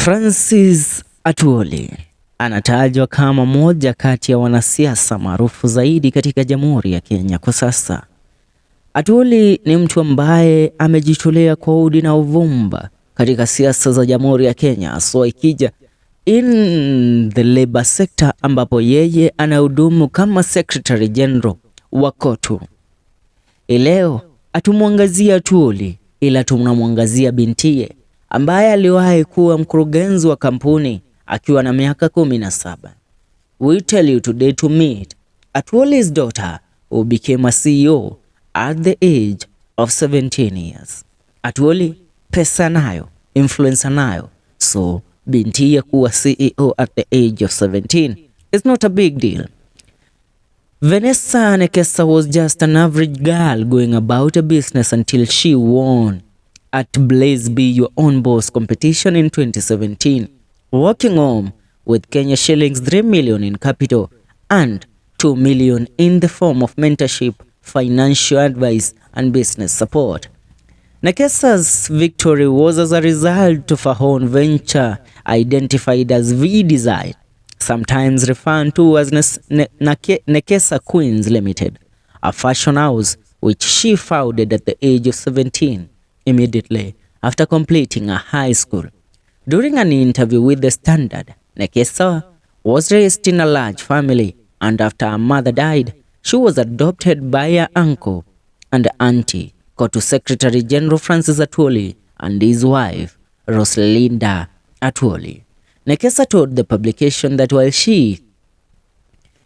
Francis Atwoli anatajwa kama moja kati ya wanasiasa maarufu zaidi katika Jamhuri ya Kenya kwa sasa. Atwoli ni mtu ambaye amejitolea kwa udi na uvumba katika siasa za Jamhuri ya Kenya, hasa ikija in the labor sector, ambapo yeye anahudumu kama Secretary General wa KOTU. Leo hatumwangazia Atwoli, ila tunamwangazia bintiye ambaye aliwahi kuwa mkurugenzi wa kampuni akiwa na miaka 17. We tell you today to meet Atwoli's daughter who became a CEO at the age of 17 years. Atwoli pesa nayo, influence nayo, so bintiye kuwa CEO at the age of 17 is not a big deal. Vanessa Nekesa was just an average girl going about a business until she won at Blaze Be Your Own Boss competition in 2017, walking home with Kenya shillings 3 million in capital and 2 million in the form of mentorship, financial advice and business support. Nekesa's victory was as a result of her own venture identified as V-Design, sometimes referred to as Nekesa Queens Limited, a fashion house which she founded at the age of 17, immediately after completing her high school. During an interview with The Standard, Nekesa was raised in a large family, and after her mother died, she was adopted by her uncle and auntie, KOTU Secretary General Francis Atwoli, and his wife, Rosalinda Atwoli. Nekesa told the publication that while she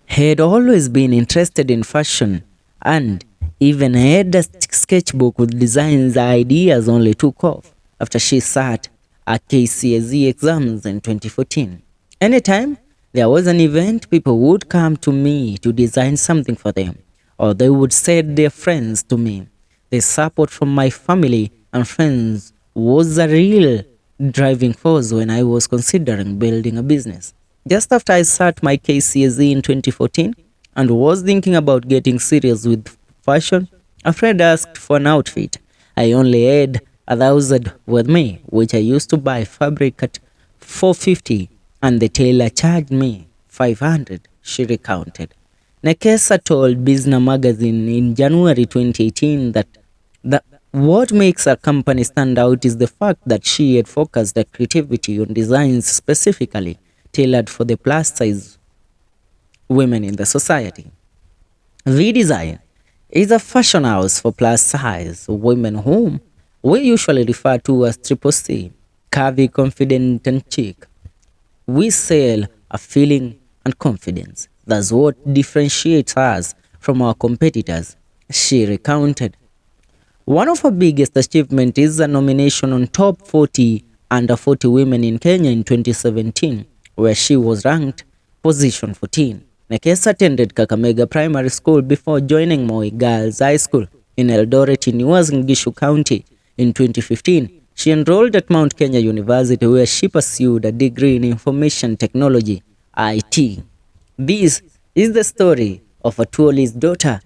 had always been interested in fashion and even had a sketchbook with designs, her ideas only took off after she sat her KCSE exams in 2014. Anytime there was an event, people would come to me to design something for them, or they would send their friends to me. The support from my family and friends was a real driving force when I was considering building a business. Just after I sat my KCSE in 2014 and was thinking about getting serious with fashion, a friend asked for an outfit. I only had 1,000 with me, which I used to buy fabric at 450, and the tailor charged me 500, she recounted. Nekesa told Business Magazine in January 2018 that what makes her company stand out is the fact that she had focused her creativity on designs specifically tailored for the plus size women in the society. V-Design is a fashion house for plus size women whom we usually refer to as triple C, curvy, confident and chic. We sell a feeling and confidence. That's what differentiates us from our competitors, she recounted. One of her biggest achievements is a nomination on top 40 under 40 women in Kenya in 2017, where she was ranked position 14. Nekesa attended Kakamega Primary School before joining Moi Girls High School in Eldoret in Uasin Gishu County. In 2015, she enrolled at Mount Kenya University, where she pursued a degree in Information Technology, IT. This is the story of Atwoli's daughter,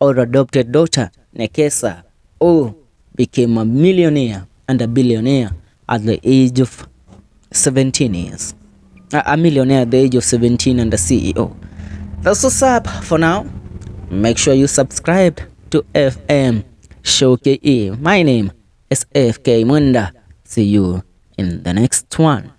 or adopted daughter, Nekesa, who became a millionaire and a billionaire at the age of 17 years. A millionaire at the age of 17 and a CEO. That's what's up for now. Make sure you subscribe to FM Show KE. My name is FK Munda. See you in the next one.